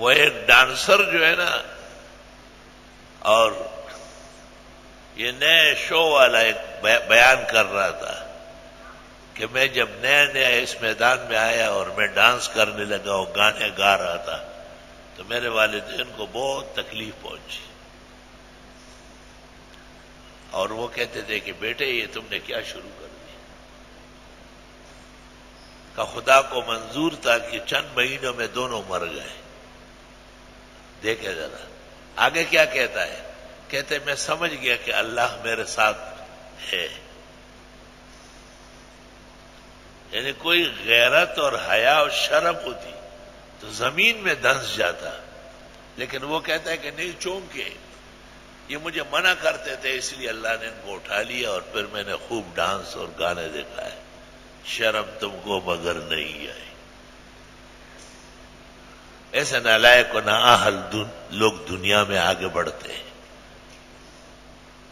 وہ ایک ڈانسر جو ہے نا، اور یہ نئے شو والا ایک بیان کر رہا تھا کہ میں جب نیا نیا اس میدان میں آیا اور میں ڈانس کرنے لگا اور گانے گا رہا تھا تو میرے والدین کو بہت تکلیف پہنچی، اور وہ کہتے تھے کہ بیٹے یہ تم نے کیا شروع کر دیا؟ کہ خدا کو منظور تھا کہ چند مہینوں میں دونوں مر گئے۔ دیکھے ذرا آگے کیا کہتا ہے، کہتے میں سمجھ گیا کہ اللہ میرے ساتھ ہے۔ یعنی کوئی غیرت اور حیا اور شرم ہوتی تو زمین میں دھنس جاتا، لیکن وہ کہتا ہے کہ نہیں، چونکہ یہ مجھے منع کرتے تھے اس لیے اللہ نے ان کو اٹھا لیا، اور پھر میں نے خوب ڈانس اور گانے دکھائے، شرم تم کو مگر نہیں آئی۔ ایسے نالائق و نااہل لوگ دنیا میں آگے بڑھتے ہیں،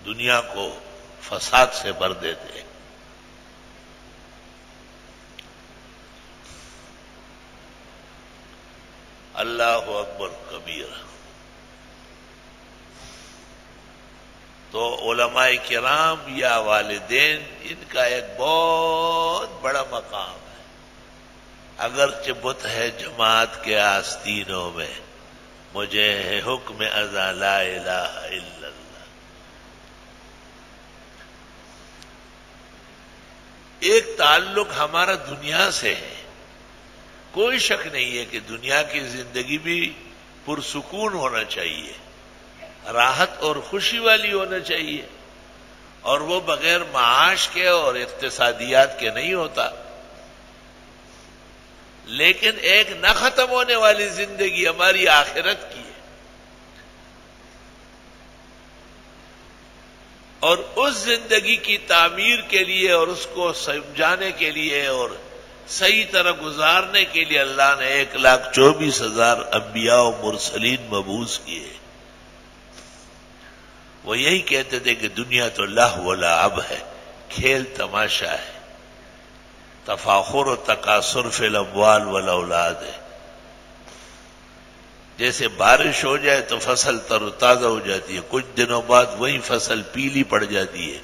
دنیا کو فساد سے بھر دیتے ہیں۔ اللہ اکبر کبیر۔ تو علماء کرام یا والدین، ان کا ایک بہت بڑا مقام ہے، اگرچہ بت ہے جماعت کے آستینوں میں، مجھے ہے حکم ازاں لا الہ الا اللہ۔ ایک تعلق ہمارا دنیا سے ہے، کوئی شک نہیں ہے کہ دنیا کی زندگی بھی پرسکون ہونا چاہیے، راحت اور خوشی والی ہونا چاہیے، اور وہ بغیر معاش کے اور اقتصادیات کے نہیں ہوتا۔ لیکن ایک نہ ختم ہونے والی زندگی ہماری آخرت کی ہے، اور اس زندگی کی تعمیر کے لیے اور اس کو سمجھانے کے لیے اور صحیح طرح گزارنے کے لیے اللہ نے 1,24,000 انبیاء و مرسلین مبعوث کیے۔ وہ یہی کہتے تھے کہ دنیا تو لہو و لعب ہے، کھیل تماشا ہے، تفاخر و تکاثر فی الاموال والاولاد ہے۔ جیسے بارش ہو جائے تو فصل تر و تازہ ہو جاتی ہے، کچھ دنوں بعد وہی فصل پیلی پڑ جاتی ہے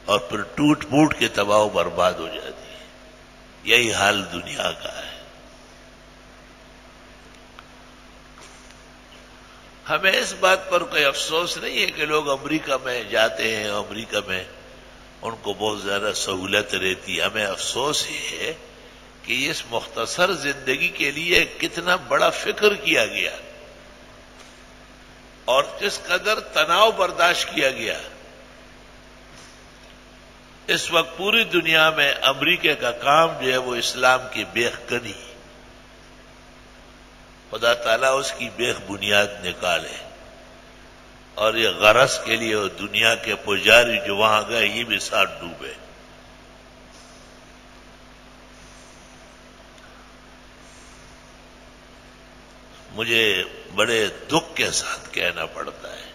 اور پھر ٹوٹ پھوٹ کے تباہ و برباد ہو جاتی ہے۔ یہی حال دنیا کا ہے۔ ہمیں اس بات پر کوئی افسوس نہیں ہے کہ لوگ امریکہ میں جاتے ہیں، امریکہ میں ان کو بہت زیادہ سہولت رہتی ہے۔ ہمیں افسوس یہ ہے کہ اس مختصر زندگی کے لیے کتنا بڑا فکر کیا گیا اور کس قدر تناؤ برداشت کیا گیا۔ اس وقت پوری دنیا میں امریکہ کا کام جو ہے وہ اسلام کی بیخ کنی، خدا تعالیٰ اس کی بیخ بنیاد نکالے، اور یہ غرض کے لیے وہ دنیا کے پجاری جو وہاں گئے یہ بھی ساتھ ڈوبے۔ مجھے بڑے دکھ کے ساتھ کہنا پڑتا ہے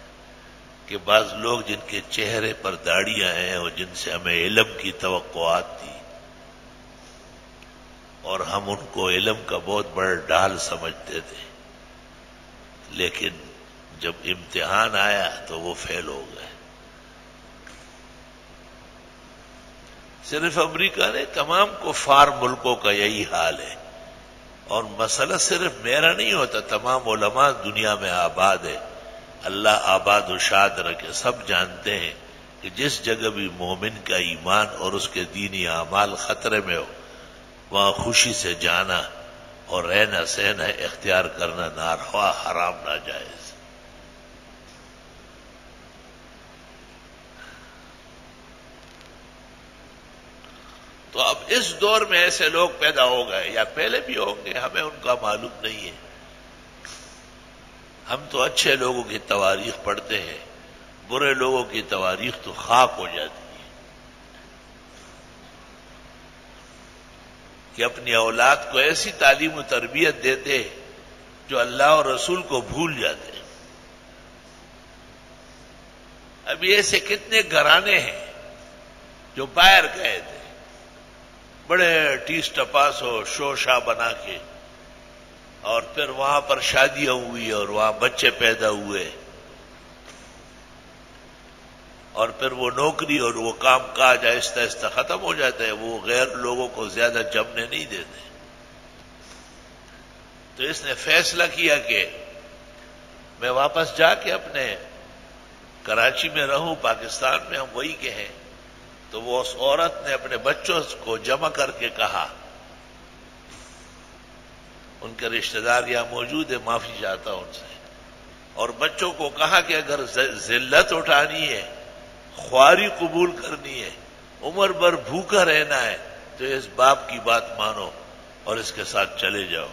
کہ بعض لوگ جن کے چہرے پر داڑیاں ہیں اور جن سے ہمیں علم کی توقعات تھی اور ہم ان کو علم کا بہت بڑا ڈھال سمجھتے تھے، لیکن جب امتحان آیا تو وہ فیل ہو گئے۔ صرف امریکہ نے، تمام کفار ملکوں کا یہی حال ہے، اور مسئلہ صرف میرا نہیں ہوتا، تمام علماء دنیا میں آباد ہے، اللہ آباد و شاد رکھے۔ سب جانتے ہیں کہ جس جگہ بھی مومن کا ایمان اور اس کے دینی اعمال خطرے میں ہو، وہاں خوشی سے جانا اور رہنا سہنا اختیار کرنا ناروا، حرام، ناجائز۔ تو اب اس دور میں ایسے لوگ پیدا ہو گئے، یا پہلے بھی ہوں گے، ہمیں ان کا معلوم نہیں ہے۔ ہم تو اچھے لوگوں کی تواریخ پڑھتے ہیں، برے لوگوں کی تواریخ تو خاک ہو جاتی ہے، کہ اپنی اولاد کو ایسی تعلیم و تربیت دیتے جو اللہ اور رسول کو بھول جاتے ہیں۔ ابھی ایسے کتنے گھرانے ہیں جو باہر گئے تھے، بڑے ٹیس ٹپاس اور شوشا بنا کے، اور پھر وہاں پر شادیاں ہوئی اور وہاں بچے پیدا ہوئے، اور پھر وہ نوکری اور وہ کام کاج آہستہ آہستہ ختم ہو جاتا ہے، وہ غیر لوگوں کو زیادہ جمنے نہیں دیتے۔ تو اس نے فیصلہ کیا کہ میں واپس جا کے اپنے کراچی میں رہوں، پاکستان میں ہم وہی کہیں۔ تو وہ اس عورت نے اپنے بچوں کو جمع کر کے کہا، ان کے رشتہ دار یہاں موجود ہے، معافی چاہتا ہوں ان سے، اور بچوں کو کہا کہ اگر ذلت اٹھانی ہے، خواری قبول کرنی ہے، عمر بھر بھوکا رہنا ہے، تو اس باپ کی بات مانو اور اس کے ساتھ چلے جاؤ،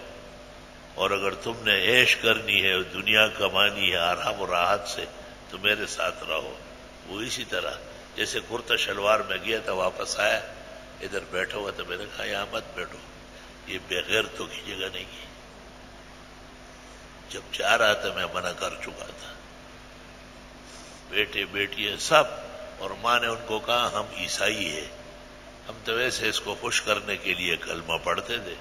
اور اگر تم نے عیش کرنی ہے اور دنیا کمانی ہے آرام و راحت سے تو میرے ساتھ رہو۔ وہ اسی طرح جیسے کرتا شلوار میں گیا تھا، واپس آیا، ادھر بیٹھا ہوا تھا، میں نے کہا یہاں مت بیٹھو، یہ بے غیرتوں کی جگہ نہیں ہے۔ جب جا رہا تھا میں منع کر چکا تھا، بیٹے بیٹیاں سب، اور ماں نے ان کو کہا ہم عیسائی ہیں، ہم تو ویسے اس کو خوش کرنے کے لیے کلمہ پڑھتے تھے،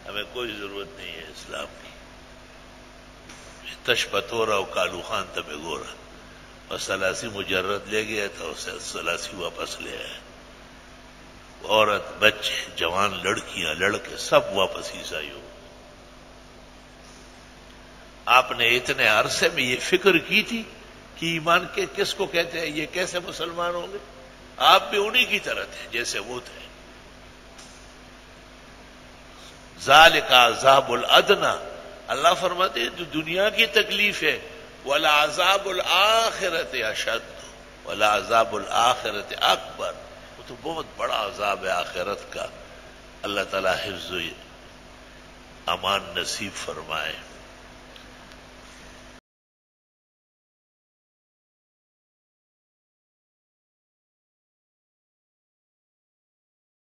ہمیں کوئی ضرورت نہیں ہے اسلام کی۔ تشپتورا و کالو خان تمہیں گورا، اور سلاسی مجرد لے گیا تھا، اسے سلاسی واپس لے آیا۔ عورت، بچے، جوان، لڑکیاں، لڑکے سب واپس عیسائی ہو۔ آپ نے اتنے عرصے میں یہ فکر کی تھی کہ ایمان کے کس کو کہتے ہیں، یہ کیسے مسلمان ہوں گے؟ آپ بھی انہی کی طرح تھے جیسے وہ تھے۔ ذالک عذاب الادنی، اللہ فرماتے ہیں جو دنیا کی تکلیف ہے، وَلَعَذَابُ الْآخِرَةِ أَشَدُّ وَلَعَذَابُ الْآخِرَةِ أَكْبَرُ، وہ تو بہت بڑا عذاب ہے آخرت کا۔ اللہ تعالیٰ حفظ و امان نصیب فرمائے۔